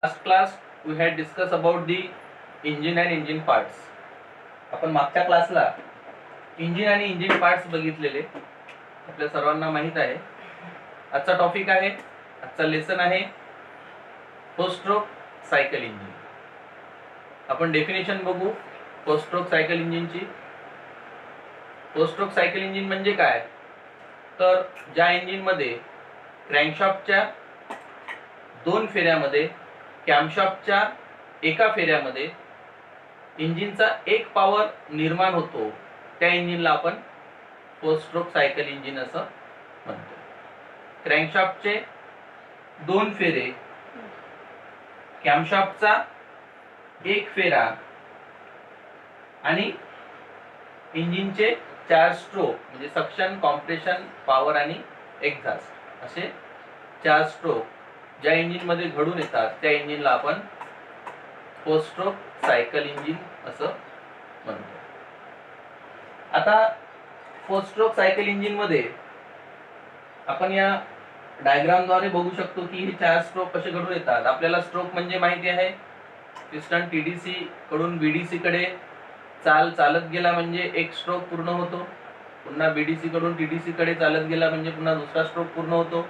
Last class we had discussed about the engine and engine parts. आपण मागच्या क्लासला engine आणि इंजिन पार्ट्स बघितलेले, आपल्या सर्वांना माहित आहे. आजचा टॉपिक आहे, आजचा लेसन आहे फोर स्ट्रोक सायकल इंजिन. आपण डेफिनेशन बघू फोर स्ट्रोक सायकल इंजिनची. फोर स्ट्रोक सायकल इंजिन म्हणजे काय, तर ज्या इंजिन मध्ये क्रँकशाफ्टच्या 2 फेऱ्यामध्ये, कॅमशाफ्टच्या एका फेऱ्यामध्ये इंजिनचा एक पॉवर निर्माण होतो, त्या इंजिनला आपण फोर स्ट्रोक सायकल इंजिन असं म्हणतो. क्रँकशाफ्टचे 2 फेरे, कॅमशाफ्टचा एक फेरा आणि इंजिनचे 4 स्ट्रोक म्हणजे सक्शन, कॉम्प्रेशन, पॉवर आणि एक्झॉस्ट असे 4 स्ट्रोक ज्या इंजिन मध्ये घडून येतात, त्या इंजिनला आपण फोर स्ट्रोक सायकल इंजिन असं म्हणतो. आता फोर स्ट्रोक सायकल इंजिन मध्ये आपण या डायग्रामद्वारे बघू शकतो की हे 4 स्ट्रोक कसे घडून येतात. आपल्याला स्ट्रोक म्हणजे माहिती आहे, पिस्टन टीडीसी कडून बीडीसी कडे चालत गेला म्हणजे एक स्ट्रोक पूर्ण होतो, पुन्हा बीडीसी कडून टीडीसी कडे चालत गेला म्हणजे पुन्हा दुसरा स्ट्रोक पूर्ण होतो,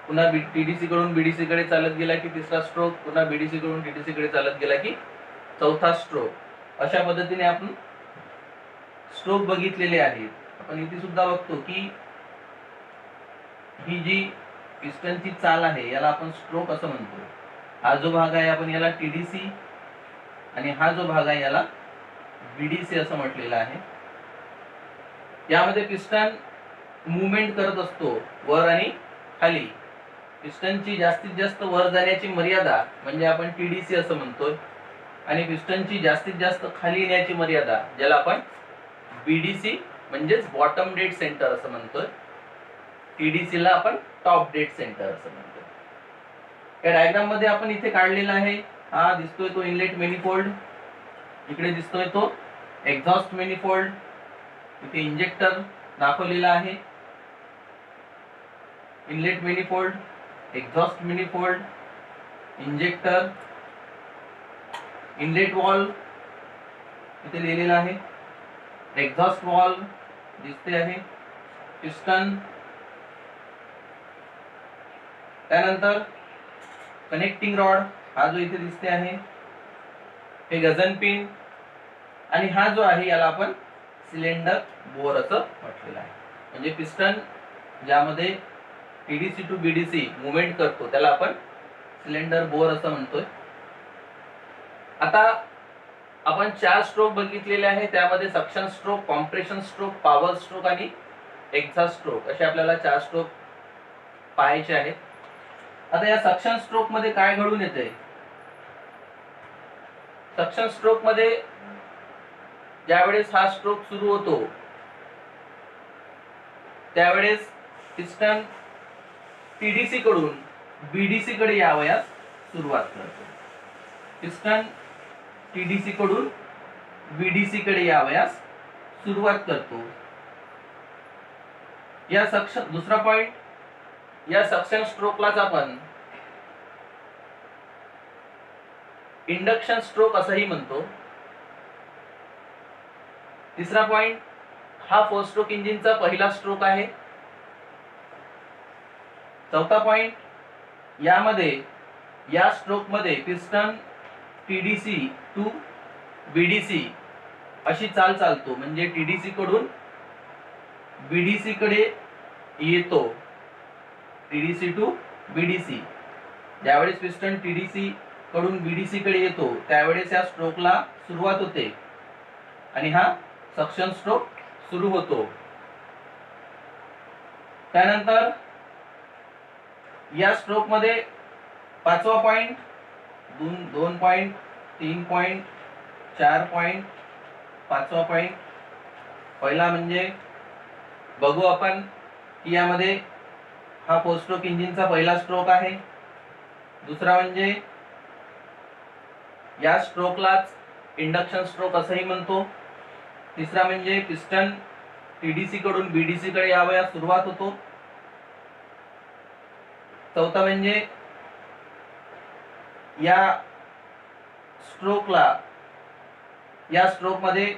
पुन्हा टीडीसी कडून बीडीसी कडे चालत गेला की तिसरा स्ट्रोक, पुन्हा बीडीसी कडून टीडीसी कडे चालत गेला की चौथा स्ट्रोक. अशा पद्धतीने आपण स्ट्रोक बघितलेले आहेत. आपण इथे सुद्धा बघतो की ही जी पिस्टनची चाल आहे याला आपण स्ट्रोक असं म्हणतो. हा जो भाग आहे आपण याला टीडीसी आणि हा जो भाग आहे याला बीडीसी असं म्हटलेलं आहे. यामध्ये पिस्टन मूवमेंट करत असतो वर आणि खाली. पिस्टनची जास्तीत जास्त वर जाण्याची मर्यादा म्हणजे आपण टीडीसी असं म्हणतोय, आणि पिस्टनची जास्तीत जास्त खाली येण्याची मर्यादा ज्याला आपण बीडीसी म्हणजेच बॉटम डेड सेंटर असं म्हणतोय. टीडीसी ला आपण टॉप डेड सेंटर असं म्हणतोय. या डायग्राम मध्ये आपण इथे काढलेला आहे, हा दिसतोय तो इनलेट मेनिफोल्ड, इकडे दिसतोय तो एक्झॉस्ट मेनिफोल्ड, इथे इंजेक्टर दाखवलेला आहे. Inlet manifold, exhaust manifold, injector, inlet valve इथे लिहिलेला आहे, एक्झॉस्ट वॉल्व दिसते आहे, पिस्टन, त्यानंतर कनेक्टिंग रॉड हा जो इथे दिसते आहे, हे गजन पिन, आणि हा जो आहे याला आपण सिलेंडर बोर असं म्हटलेलं आहे. म्हणजे पिस्टन ज्यामध्ये टीडीसी टू बीडीसी मुवमेंट करतो त्याला आपण सिलेंडर बोर असं म्हणतोय. आता आपण 4 स्ट्रोक बघितलेले आहे, त्यामध्ये suction stroke, compression stroke, power stroke आणि एक्झॉस्ट स्ट्रोक असे आपल्याला 4 स्ट्रोक पाहायचे आहेत. आता या सक्शन स्ट्रोक मध्ये काय घडून येते, सक्शन स्ट्रोक मध्ये ज्यावेळेस हा स्ट्रोक सुरू होतो त्यावेळेस पिस्टन टीडीसी कडून बीडीसी कडे यावयास सुरुवात करतो. पिस्टन टीडीसी कडून बीडीसी कडे यावयास सुरुवात करतो. या सक्शन, दुसरा पॉइंट, या सक्शन स्ट्रोकलाच आपण इंडक्शन स्ट्रोक असंही म्हणतो. तिसरा पॉइंट, हा फोर स्ट्रोक इंजिनचा पहिला स्ट्रोक आहे. चौथा पॉइंट, यामध्ये या स्ट्रोक मध्ये पिस्टन टीडीसी टू बीडीसी अशी चाल चालतो, म्हणजे टीडीसी कडून बीडीसी कडे येतो. टीडीसी टू बीडीसी, ज्यावेळेस पिस्टन टीडीसी कडून बीडीसी कडे येतो त्यावेळेस या स्ट्रोकला सुरुवात होते आणि हा सक्शन स्ट्रोक सुरू होतो. त्यानंतर या स्ट्रोक मध्ये 5वा पॉइंट, 2 पॉइंट, 3 पॉइंट, 4 पॉइंट, 5वा पॉइंट. पहिला म्हणजे बघू आपण की यामध्ये हा फोर स्ट्रोक इंजिनचा पहिला स्ट्रोक आहे. दुसरा म्हणजे या स्ट्रोकलाच इंडक्शन स्ट्रोक असंही म्हणतो. तिसरा म्हणजे पिस्टन टीडीसी कडून बीडीसी कडे यावयास सुरुवात होतो. चौथा म्हणजे या स्ट्रोक मध्ये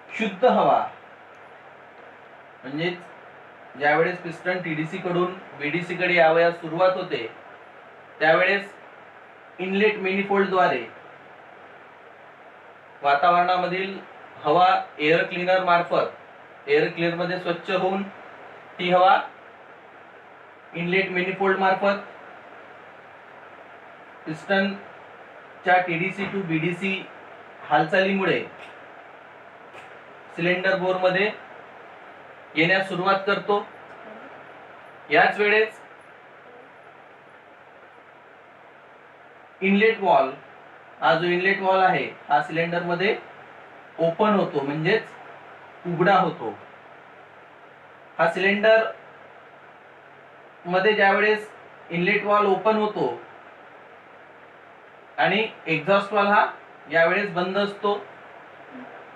शुद्ध हवा म्हणजे ज्यावेळेस पिस्टन टीडीसी कडून बीडीसी कडे यावयास सुरुवात होते त्यावेळेस इनलेट मेनिफोल्ड द्वारे वातावरणामधील हवा एअर क्लीनर मार्फत एअर क्लिनर मध्ये स्वच्छ होऊन ती हवा इनलेट मेनिफोल्ड मार्फत पिस्टन च्या टीडीसी टू बीडीसी हालचालीमुळे सिलेंडर बोर मध्ये येण्यास सुरुवात करतो। याच वेळेस इनलेट वॉल, हा जो इनलेट वॉल आहे हा सिलेंडर मध्ये ओपन होतो म्हणजेच उघडा होतो। हा सिलेंडर मध्ये ज्यावेळेस इनलेट वॉल ओपन होतो आणि एक्झॉस्ट वॉल हा यावेळेस बंद असतो।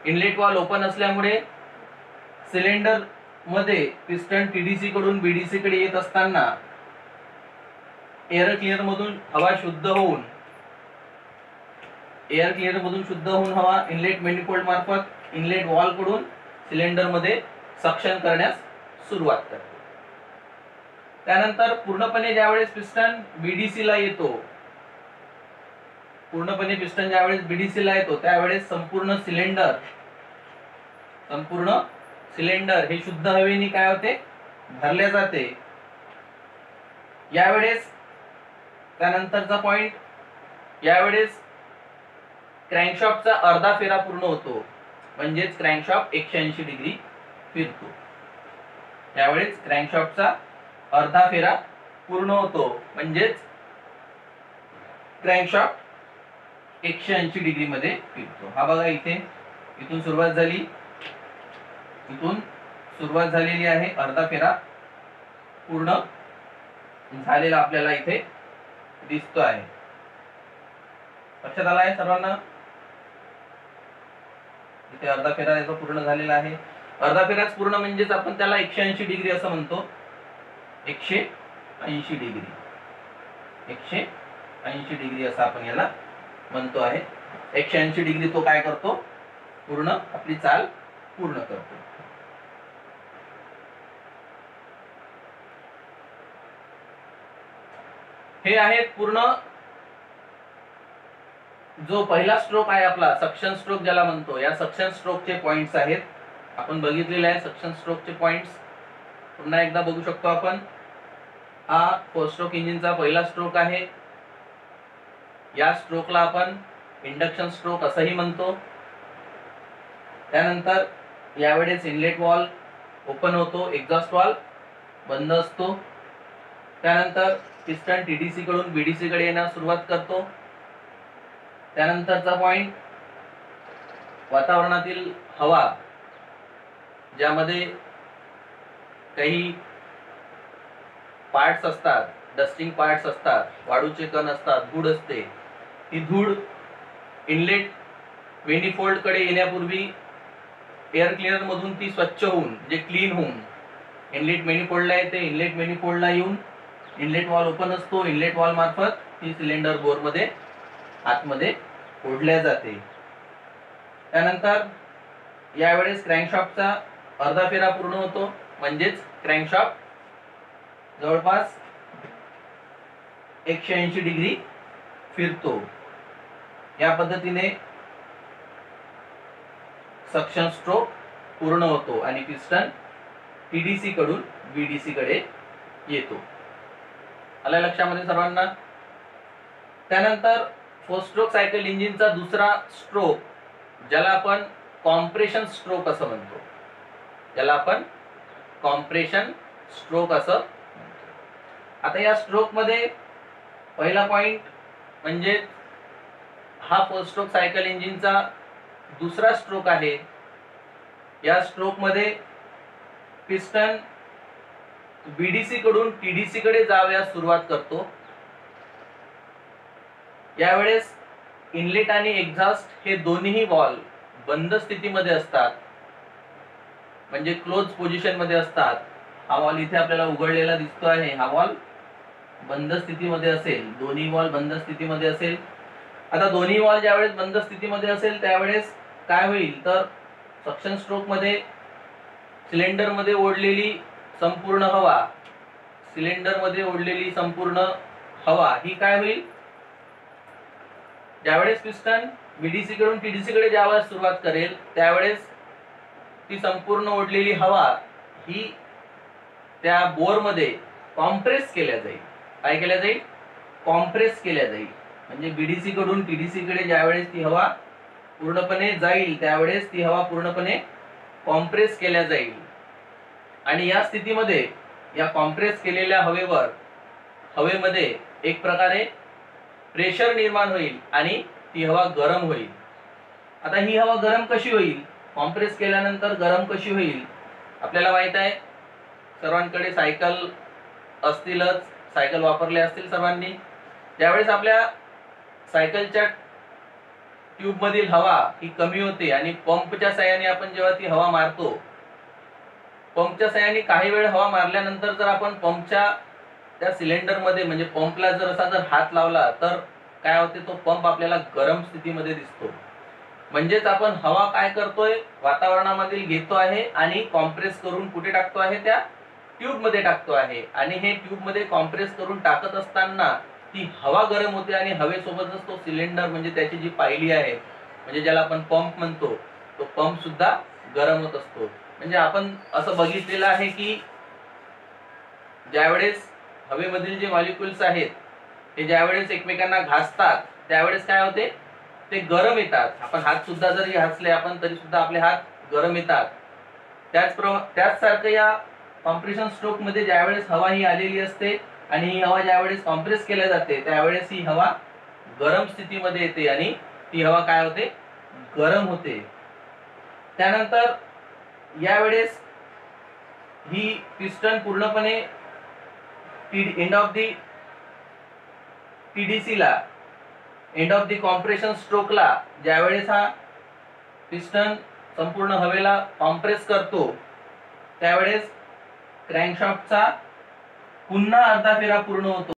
इनलेट वॉल ओपन असल्यामुळे सिलेंडर मध्ये पिस्टन टीडीसी कडून बीडीसी कडे येत असताना एअर क्लिनर मधून हवा शुद्ध होऊन हवा इनलेट मेनिफोल्ड मार्फत इनलेट वॉल कडून सिलेंडर मध्ये सक्शन करण्यास सुरुवात करते। त्यानंतर पूर्णपणे ज्यावेळेस पिस्टन बीडीसी ला येतो त्यावेळेस संपूर्ण सिलेंडर हे शुद्ध हवेने काय होते भरले जाते। यावेळेस त्यानंतरचा पॉइंट, यावेळेस क्रँकशाफ्टचा अर्धा फेरा पूर्ण होतो म्हणजेच क्रँकशाफ्ट 180 डिग्री फिरतो। यावेळेस क्रँकशाफ्टचा अर्धा फेरा पूर्ण होतो म्हणजेच क्रँकशाफ्ट 180 डिग्री मध्ये फिरतो। हा बघा इथे इथून सुरुवात झालेली आहे, अर्धा फेरा पूर्ण झालेला आपल्याला इथे दिसतो आहे। लक्षात आला आहे सर्वांना? इथे अर्धा फेरा याचा पूर्ण झालेला आहे। अर्धा फेराच पूर्ण म्हणजेच आपण त्याला 180 डिग्री असं म्हणतो। 180 डिग्री असं आपण याला म्हणतो आहे। 180 डिग्री तो काय करतो पूर्ण आपली चाल पूर्ण करतो। हे आहेत पूर्ण जो पहिला स्ट्रोक आहे आपला सक्शन स्ट्रोक ज्याला म्हणतो, या सक्शन स्ट्रोकचे पॉइंट्स आहेत, आपण बघितलेले आहे। सक्शन स्ट्रोकचे पॉइंट्स पुन्हा एकदा बघू शकतो आपण। हा फोर स्ट्रोक इंजिनचा पहिला स्ट्रोक आहे। या स्ट्रोकला आपण इंडक्शन स्ट्रोक असंही म्हणतो। त्यानंतर यावेळेस इनलेट वॉल ओपन होतो, एक्झॉस्ट वॉल बंद असतो। त्यानंतर पिस्टन टीडीसी कडून बीडीसी कडे येण्यास सुरुवात करतो। त्यानंतरचा पॉइंट, वातावरणातील हवा ज्यामध्ये काही पार्ट्स असतात, डस्टिंग पार्ट्स असतात, वाळूचे कण असतात, धूळ असते, ही धूळ इनलेट मेनिफोल्ड कडे येण्यापूर्वी एअर क्लिनर मधून ती स्वच्छ होऊन म्हणजे क्लीन होऊन इनलेट मेनिफोल्डला येते। इनलेट मेनिफोल्डला येऊन इनलेट वॉल ओपन असतो, इनलेट वॉल मार्फत ती सिलेंडर बोर मध्ये आतमध्ये ओढल्या जाते। त्यानंतर यावेळेस क्रँकशाफ्टचा अर्धा फेरा पूर्ण होतो म्हणजेच क्रँकशाफ्ट जवळपास 180 डिग्री फिरतो। या पद्धतीने सक्शन स्ट्रोक पूर्ण होतो आणि पिस्टन टीडीसी कडून बीडीसी कडे येतो। आलं लक्षामध्ये सर्वांना? त्यानंतर फोर स्ट्रोक सायकल इंजिनचा दुसरा स्ट्रोक ज्याला आपण कॉम्प्रेशन स्ट्रोक असं म्हणतो, आता या स्ट्रोक मध्ये पहिला पॉइंट म्हणजे हा फोर स्ट्रोक सायकल इंजिनचा दुसरा स्ट्रोक आहे। या स्ट्रोक मध्ये पिस्टन बीडीसी कडून टीडीसी कडे जावयास सुरुवात करतो। यावेळेस इनलेट आणि एक्झॉस्ट हे दोन्ही वॉल बंद स्थितीमध्ये असतात म्हणजे क्लोज पोझिशन मध्ये असतात। हा वॉल इथे आपल्याला उघडलेला दिसतो आहे, हा वॉल बंद स्थितीमध्ये असेल, दोन्ही वॉल्व बंद स्थितीमध्ये असेल. आता दोन्ही वॉल्व ज्यावेळेस बंद स्थितीमध्ये असेल त्यावेळेस काय होईल तर सक्शन स्ट्रोक मध्ये सिलेंडर मध्ये ओढलेली संपूर्ण हवा, ही काय होईल, ज्यावेळेस पिस्टन बीडीसी कडून टीडीसी कडे ज्यावेळेस सुरुवात करेल त्यावेळेस ती संपूर्ण ओढलेली हवा ही त्या बोर मध्ये कॉम्प्रेस केल्या जाईल. काय केल्या जाईल? कॉम्प्रेस केल्या जाईल. म्हणजे बीडीसी कडून टीडीसी कडे ज्यावेळेस ती हवा पूर्णपणे जाईल त्यावेळेस ती हवा पूर्णपणे कॉम्प्रेस केल्या जाईल. आणि या स्थितीमध्ये या कॉम्प्रेस केलेल्या हवेमध्ये एक प्रकारे प्रेशर निर्माण होईल आणि ती हवा गरम होईल. आता ही हवा गरम कशी होईल, कॉम्प्रेस केल्यानंतर गरम कशी होईल? आपल्याला माहित आहे, सर्वांकडे सायकल असतीलच, सायकल वापरले असतील सर्वांनी. ज्यावेळेस आपल्या सायकलच्या ट्यूब मधील हवा ही कमी होते आणि पंपच्या साहाय्याने आपण जेव्हा ती हवा मारतो, पंपच्या साहाय्याने काही वेळ हवा मारल्यानंतर जर आपण पंपच्या त्या सिलेंडर मध्ये म्हणजे पंपला जर हात लावला तर काय होते, तो पंप आपल्याला गरम स्थितीमध्ये दिसतो. म्हणजेच आपण हवा काय करतोय, वातावरणामधील घेतो आहे आणि कॉम्प्रेस करून कुठे टाकतो आहे, त्या ट्यूब मध्ये टाकतो आहे. आणि हे ट्यूब मध्ये कॉम्प्रेस करून टाकत असताना ती हवा गरम होते आणि हवेसोबतच तो सिलेंडर म्हणजे त्याची जी पायली आहे, म्हणजे ज्याला आपण पंप म्हणतो, तो पंप सुद्धा गरम होत असतो. म्हणजे आपण असं बघितलेलं आहे की ज्यावेळेस हवेमधील जे मॉलिक्युल्स आहेत ते ज्यावेळेस एकमेकांना घासतात त्यावेळेस काय होते, ते गरम येतात. आपण हात सुद्धा जरी घासले आपण तरी सुद्धा आपले हात गरम येतात. त्याचसारखं या कॉम्प्रेशन स्ट्रोक मध्ये ज्यावेळेस हवा ही आलेली असते आणि ही हवा ज्यावेळेस कॉम्प्रेस केल्या जाते त्यावेळेस ही हवा गरम स्थितीमध्ये येते आणि ती हवा काय होते, गरम होते. त्यानंतर यावेळेस ही पिस्टन पूर्णपणे एंड ऑफ दी टीडीसी ला, एंड ऑफ दी कॉम्प्रेशन स्ट्रोकला ज्यावेळेस हा पिस्टन संपूर्ण हवेला कॉम्प्रेस करतो त्यावेळेस क्रँकशाफ्टचा पुन्हा अर्धा फेरा पूर्ण होतो.